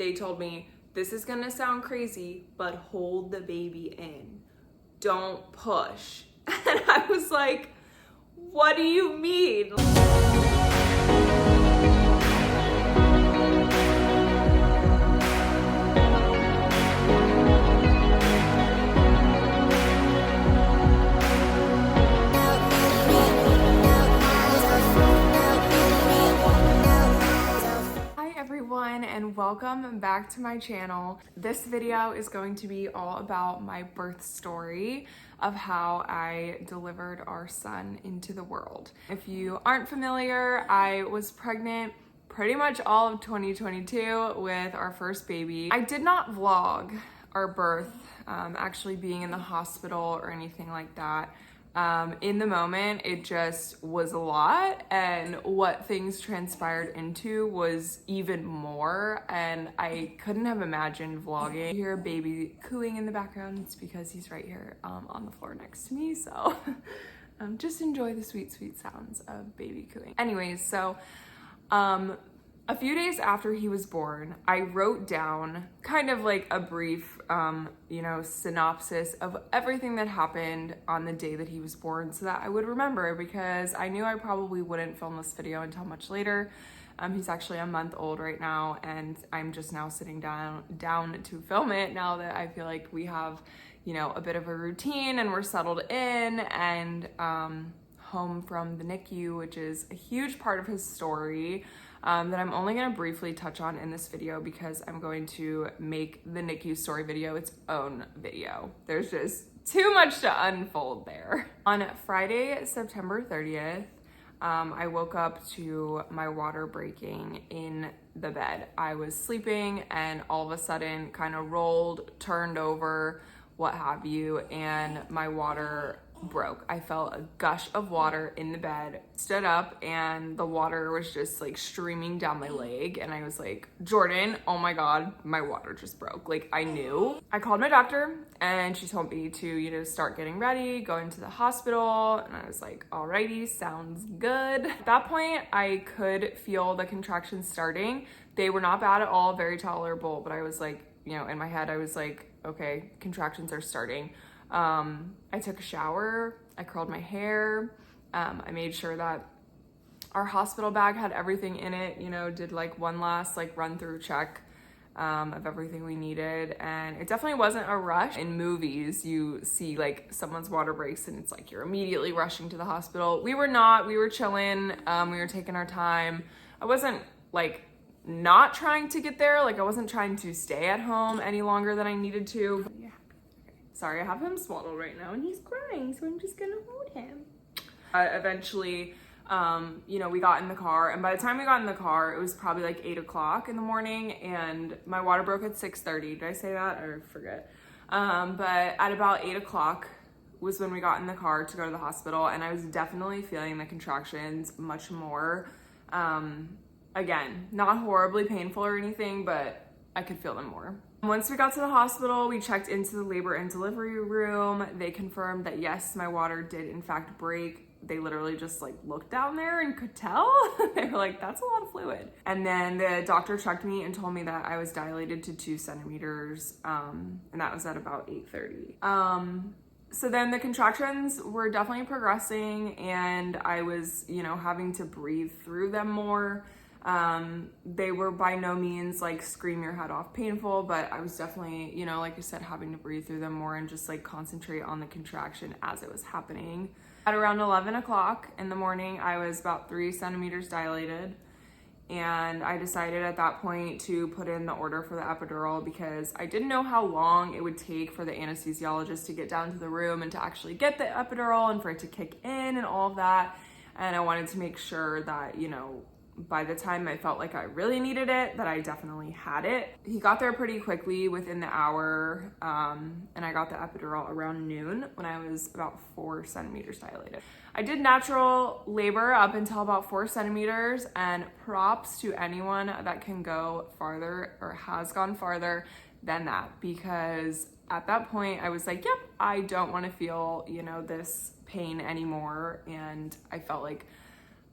They told me, this is gonna sound crazy, but hold the baby in. Don't push. And I was like, what do you mean? And welcome back to my channel. This video is going to be all about my birth story of how I delivered our son into the world. If you aren't familiar, I was pregnant pretty much all of 2022 with our first baby. I did not vlog our birth, actually being in the hospital or anything like that. In the moment, it just was a lot, and what things transpired into was even more, and I couldn't have imagined vlogging. You hear a baby cooing in the background, it's because he's right here on the floor next to me, so just enjoy the sweet, sweet sounds of baby cooing. Anyways, so a few days after he was born, I wrote down kind of like a brief, synopsis of everything that happened on the day that he was born so that I would remember, because I knew I probably wouldn't film this video until much later. He's actually a month old right now, and I'm just now sitting down to film it now that I feel like we have, a bit of a routine and we're settled in and home from the NICU, which is a huge part of his story. That I'm only going to briefly touch on in this video because I'm going to make the NICU story video its own video. There's just too much to unfold there. On Friday, September 30th, I woke up to my water breaking in the bed. I was sleeping and all of a sudden kind of rolled, turned over, what have you, and my water broke. I felt a gush of water in the bed, stood up, and the water was just like streaming down my leg, and I was like, Jordan, oh my god, my water just broke. Like, I knew. I called my doctor and she told me to start getting ready, going to the hospital, and I was like, alrighty, sounds good. At that point, I could feel the contractions starting. They were not bad at all, very tolerable, but I was like, in my head I was like, okay, contractions are starting. I took a shower, I curled my hair, I made sure that our hospital bag had everything in it, did like one last run through check of everything we needed. And it definitely wasn't a rush. In movies, you see someone's water breaks and it's like you're immediately rushing to the hospital. We were not, we were chilling, we were taking our time. I wasn't not trying to get there, I wasn't trying to stay at home any longer than I needed to. Yeah. Sorry, I have him swaddled right now and he's crying, so I'm just gonna hold him. Eventually, we got in the car, and by the time we got in the car, it was probably 8 o'clock in the morning, and my water broke at 6:30. Did I say that? I forget. But at about 8 o'clock was when we got in the car to go to the hospital, and I was definitely feeling the contractions much more. Again, not horribly painful or anything, but I could feel them more. Once we got to the hospital, we checked into the labor and delivery room. They confirmed that yes, my water did in fact break. They literally just looked down there and could tell. They were like, that's a lot of fluid. And then the doctor checked me and told me that I was dilated to 2 centimeters. And that was at about 8:30. So then the contractions were definitely progressing, and I was, having to breathe through them more. They were by no means scream your head off painful, but I was definitely, like I said, having to breathe through them more and just concentrate on the contraction as it was happening. At around 11 o'clock in the morning, I was about 3 centimeters dilated, and I decided at that point to put in the order for the epidural because I didn't know how long it would take for the anesthesiologist to get down to the room and to actually get the epidural and for it to kick in and all of that. And I wanted to make sure that, by the time I felt like I really needed it, that I definitely had it. He got there pretty quickly within the hour, and I got the epidural around noon when I was about 4 centimeters dilated. I did natural labor up until about 4 centimeters, and props to anyone that can go farther or has gone farther than that, because at that point I was like, yep, I don't want to feel, this pain anymore. And I felt like,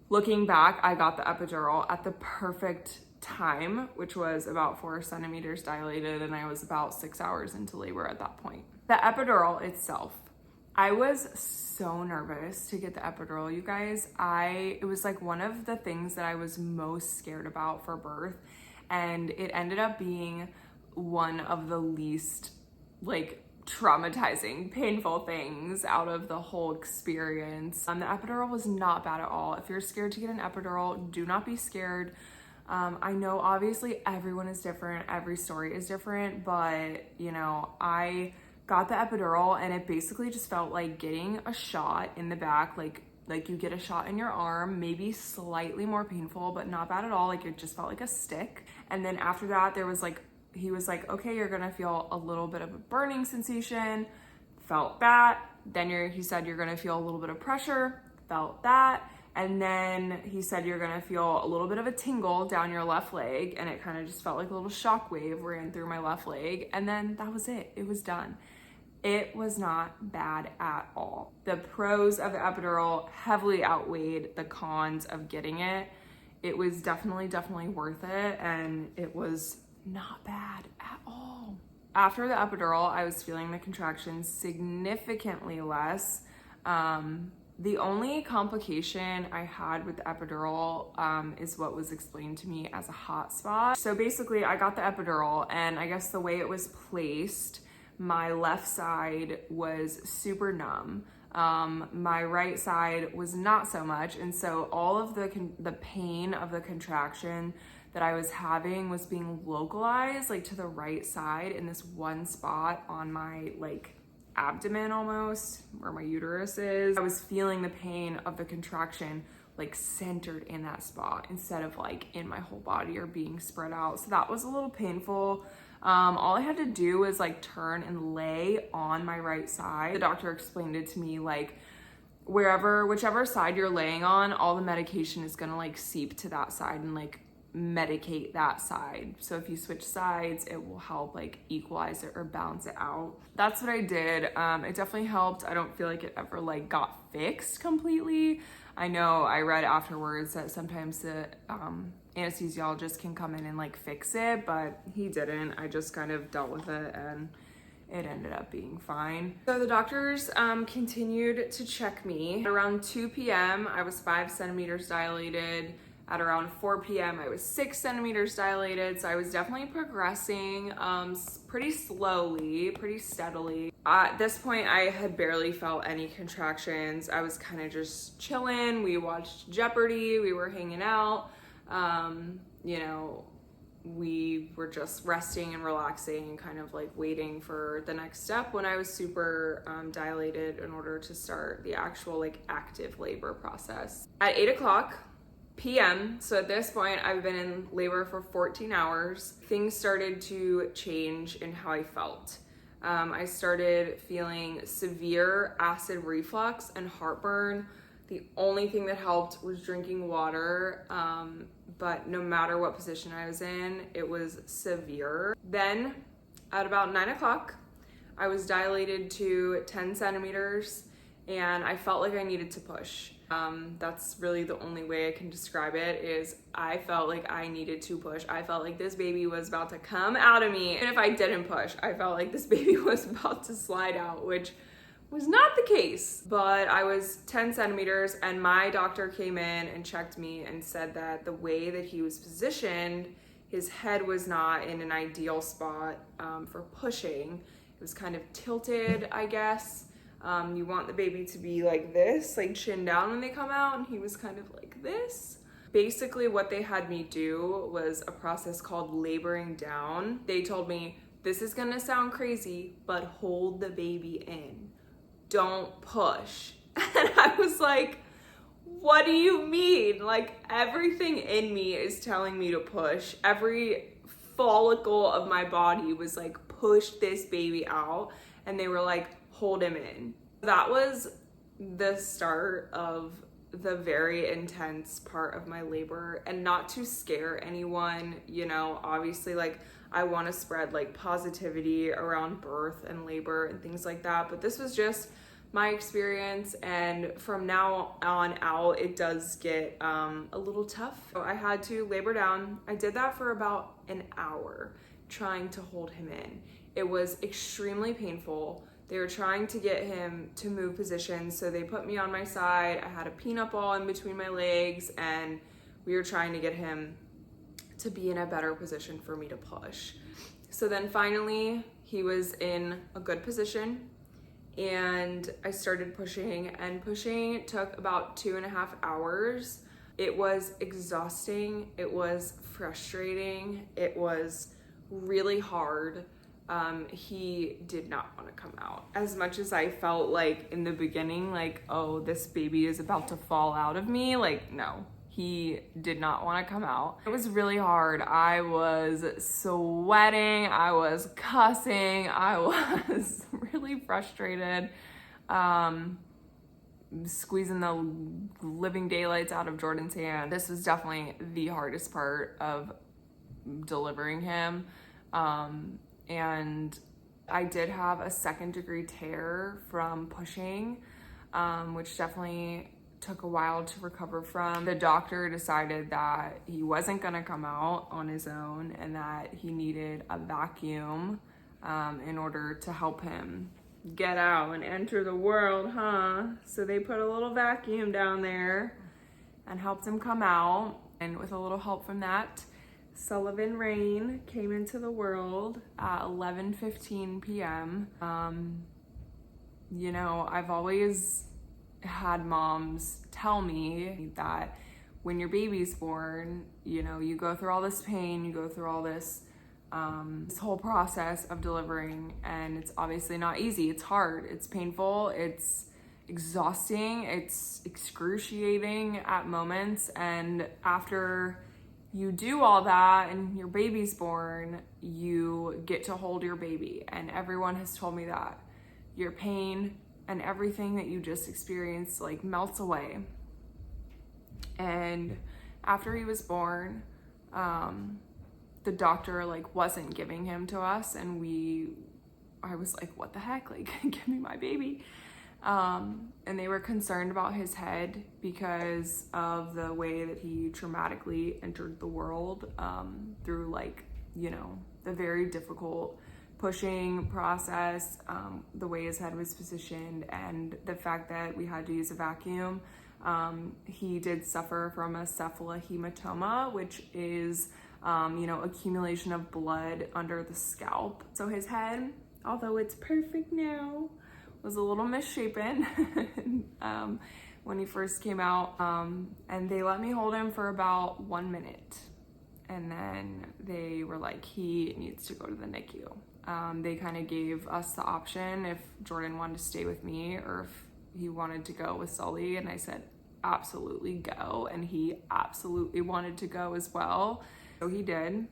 looking back, I got the epidural at the perfect time, which was about 4 centimeters dilated, and I was about 6 hours into labor at that point. The epidural itself, I was so nervous to get the epidural, you guys. It was like one of the things that I was most scared about for birth, and it ended up being one of the least like traumatizing, painful things out of the whole experience. The epidural was not bad at all. If you're scared to get an epidural, do not be scared. I know obviously everyone is different, every story is different, but you know, I got the epidural and it basically just felt like getting a shot in the back, like you get a shot in your arm, maybe slightly more painful, but not bad at all. Like it just felt like a stick. And then after that, he was like, okay, you're gonna feel a little bit of a burning sensation, felt that. Then he said you're gonna feel a little bit of pressure, felt that. And then he said you're gonna feel a little bit of a tingle down your left leg, and it kind of just felt like a little shock wave ran through my left leg. And then that was it, it was done. It was not bad at all. The pros of the epidural heavily outweighed the cons of getting it. It was definitely worth it, and it was not bad at all. After the epidural, I was feeling the contractions significantly less. The only complication I had with the epidural is what was explained to me as a hot spot. So basically I got the epidural, and I guess the way it was placed, my left side was super numb. My right side was not so much. And so all of the pain of the contraction that I was having was being localized like to the right side in this one spot on my like abdomen, almost where my uterus is. I was feeling the pain of the contraction like centered in that spot instead of like in my whole body or being spread out. So that was a little painful. All I had to do was like turn and lay on my right side. The doctor explained it to me like whichever side you're laying on, all the medication is gonna like seep to that side and like medicate that side. So if you switch sides, it will help like equalize it or balance it out. That's what I did. It definitely helped. I don't feel like it ever like got fixed completely. I know I read afterwards that sometimes the anesthesiologist can come in and like fix it, but he didn't. I just kind of dealt with it and it ended up being fine. So the doctors continued to check me. At around 2 p.m., I was 5 centimeters dilated. At around 4 p.m., I was 6 centimeters dilated. So I was definitely progressing pretty slowly, pretty steadily. At this point, I had barely felt any contractions. I was kind of just chilling. We watched Jeopardy. We were hanging out. You know, we were just resting and relaxing and kind of like waiting for the next step when I was super dilated in order to start the actual like active labor process. At 8 o'clock p.m., so at this point I've been in labor for 14 hours, things started to change in how I felt. I started feeling severe acid reflux and heartburn. The only thing that helped was drinking water, but no matter what position I was in, it was severe. Then at about 9 o'clock, I was dilated to 10 centimeters and I felt like I needed to push. That's really the only way I can describe it, is I felt like I needed to push. I felt like this baby was about to come out of me. And if I didn't push, I felt like this baby was about to slide out, which was not the case. But I was 10 centimeters and my doctor came in and checked me and said that the way that he was positioned, his head was not in an ideal spot for pushing. It was kind of tilted, I guess. You want the baby to be like this, like chin down when they come out, and he was kind of like this. Basically what they had me do was a process called laboring down. They told me, this is gonna sound crazy, but hold the baby in. Don't push. And I was like, what do you mean? Like everything in me is telling me to push. Every follicle of my body was like, push this baby out. And they were like, hold him in. That was the start of the very intense part of my labor. And not to scare anyone, you know, obviously like I want to spread like positivity around birth and labor and things like that, but this was just my experience, and from now on out it does get a little tough. So I had to labor down. I did that for about an hour trying to hold him in. It was extremely painful. They were trying to get him to move positions, so they put me on my side. I had a peanut ball in between my legs, and we were trying to get him to be in a better position for me to push. So then finally he was in a good position, and I started pushing, and pushing took about 2.5 hours. It was exhausting. It was frustrating. It was really hard. He did not want to come out. As much as I felt like in the beginning, like, oh, this baby is about to fall out of me, like, no, he did not want to come out. It was really hard. I was sweating, I was cussing, I was really frustrated, squeezing the living daylights out of Jordan's hand. This was definitely the hardest part of delivering him. And I did have a 2nd-degree tear from pushing, which definitely took a while to recover from. The doctor decided that he wasn't gonna come out on his own and that he needed a vacuum in order to help him get out and enter the world, So they put a little vacuum down there and helped him come out. And with a little help from that, Sullivan Rain came into the world at 11:15 p.m. You know, I've always had moms tell me that when your baby's born, you know, you go through all this pain, you go through all this whole process of delivering, and it's obviously not easy. It's hard, it's painful, it's exhausting, it's excruciating at moments, and after you do all that and your baby's born, you get to hold your baby. And everyone has told me that your pain and everything that you just experienced like melts away. And after he was born, the doctor like wasn't giving him to us, and I was like, what the heck, like give me my baby. And they were concerned about his head because of the way that he traumatically entered the world, through like, you know, the very difficult pushing process, the way his head was positioned, and the fact that we had to use a vacuum. He did suffer from a cephalohematoma, which is, you know, accumulation of blood under the scalp. So his head, although it's perfect now, was a little misshapen when he first came out, and they let me hold him for about 1 minute, and then they were like, he needs to go to the NICU. They kind of gave us the option if Jordan wanted to stay with me or if he wanted to go with Sully, and I said absolutely go, and he absolutely wanted to go as well, so he did.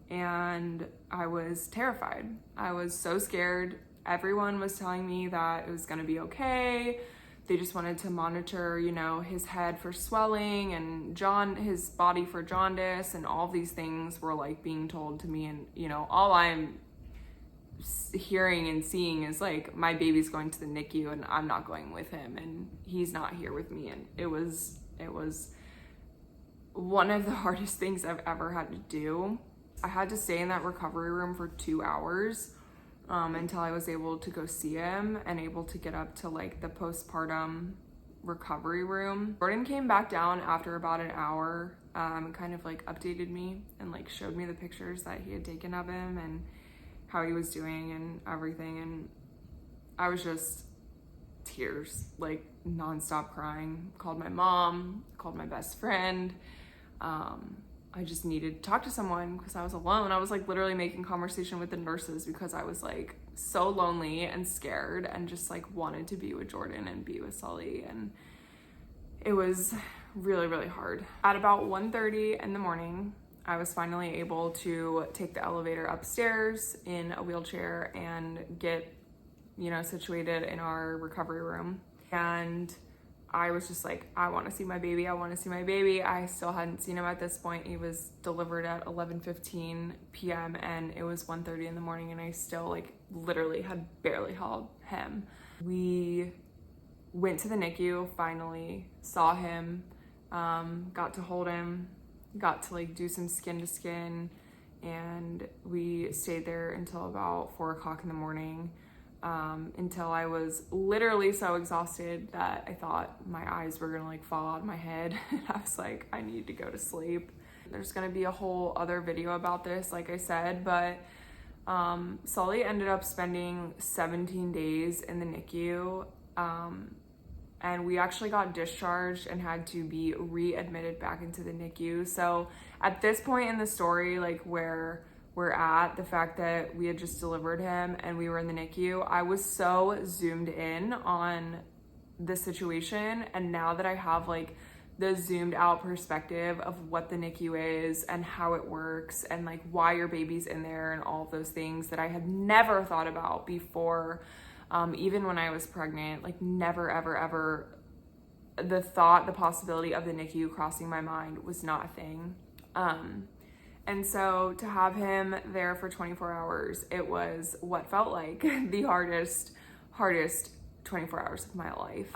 And I was terrified. I was so scared. Everyone was telling me that it was gonna be okay. They just wanted to monitor, you know, his head for swelling and his body for jaundice, and all these things were like being told to me. And, you know, all I'm hearing and seeing is like, my baby's going to the NICU and I'm not going with him, and he's not here with me. And it was one of the hardest things I've ever had to do. I had to stay in that recovery room for 2 hours. Until I was able to go see him and able to get up to like the postpartum recovery room. Jordan came back down after about an hour, kind of like updated me and like showed me the pictures that he had taken of him and how he was doing and everything. And I was just tears, like nonstop crying. Called my mom, called my best friend. I just needed to talk to someone because I was alone. I was like literally making conversation with the nurses because I was like so lonely and scared and just like wanted to be with Jordan and be with Sully. And it was really, really hard. At about 1:30 in the morning, I was finally able to take the elevator upstairs in a wheelchair and get, you know, situated in our recovery room. And I was just like, I want to see my baby. I want to see my baby. I still hadn't seen him at this point. He was delivered at 11:15 p.m. and it was 1:30 in the morning, and I still like literally had barely held him. We went to the NICU, finally saw him, got to hold him, got to like do some skin to skin, and we stayed there until about 4 o'clock in the morning, until I was literally so exhausted that I thought my eyes were gonna like fall out of my head. I was like, I need to go to sleep. There's gonna be a whole other video about this, like I said, but Sully ended up spending 17 days in the NICU, and we actually got discharged and had to be readmitted back into the NICU. So at this point in the story, like where we're at, the fact that we had just delivered him and we were in the NICU, I was so zoomed in on the situation. And now that I have like the zoomed out perspective of what the NICU is and how it works and like why your baby's in there and all of those things that I had never thought about before, even when I was pregnant, like never, ever, ever, the possibility of the NICU crossing my mind was not a thing. And so to have him there for 24 hours, it was what felt like the hardest 24 hours of my life.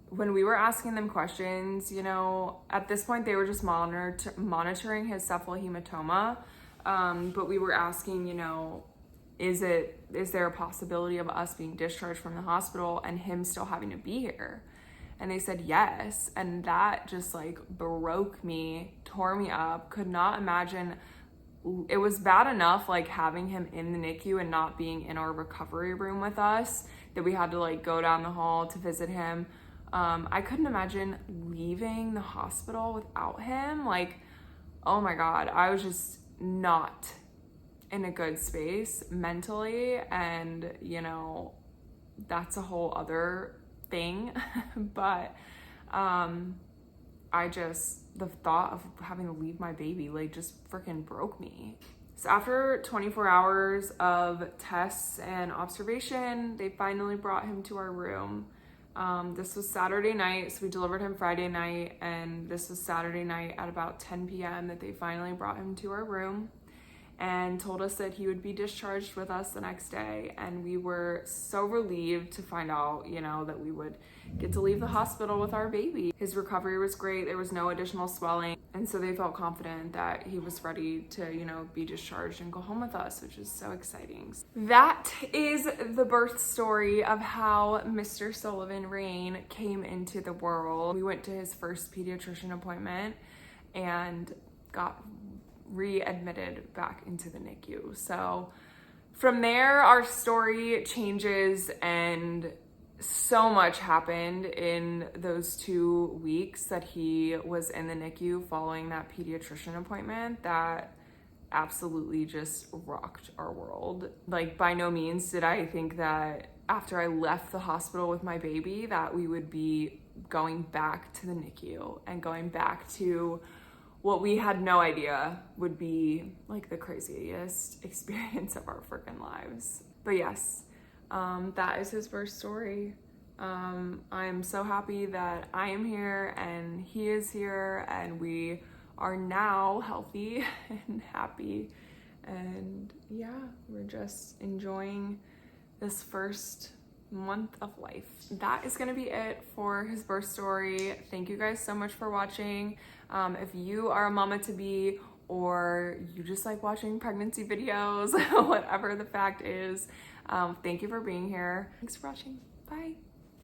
When we were asking them questions, you know, at this point they were just monitoring his cephalohematoma, but we were asking, you know, is there a possibility of us being discharged from the hospital and him still having to be here? And they said yes. And that just like broke me, tore me up, could not imagine. It was bad enough like having him in the NICU and not being in our recovery room with us, that we had to like go down the hall to visit him. I couldn't imagine leaving the hospital without him. Like, oh my God, I was just not in a good space mentally. And, you know, that's a whole other thing. But the thought of having to leave my baby, like, just freaking broke me. So after 24 hours of tests and observation, they finally brought him to our room. This was Saturday night, so we delivered him Friday night, and this was Saturday night at about 10 p.m. that they finally brought him to our room and told us that he would be discharged with us the next day. And we were so relieved to find out, you know, that we would get to leave the hospital with our baby. His recovery was great. There was no additional swelling. And so they felt confident that he was ready to, you know, be discharged and go home with us, which is so exciting. That is the birth story of how Mr. Sullivan Rain came into the world. We went to his first pediatrician appointment and got readmitted back into the NICU. So from there, our story changes, and so much happened in those 2 weeks that he was in the NICU following that pediatrician appointment that absolutely just rocked our world. Like, by no means did I think that after I left the hospital with my baby that we would be going back to the NICU and going back to what we had no idea would be like the craziest experience of our freaking lives. But yes, that is his birth story. I'm so happy that I am here and he is here, and we are now healthy and happy. And yeah, we're just enjoying this first month of life. That is gonna be it for his birth story. Thank you guys so much for watching. If you are a mama to be, or you just like watching pregnancy videos, whatever the fact is, thank you for being here. Thanks for watching. Bye.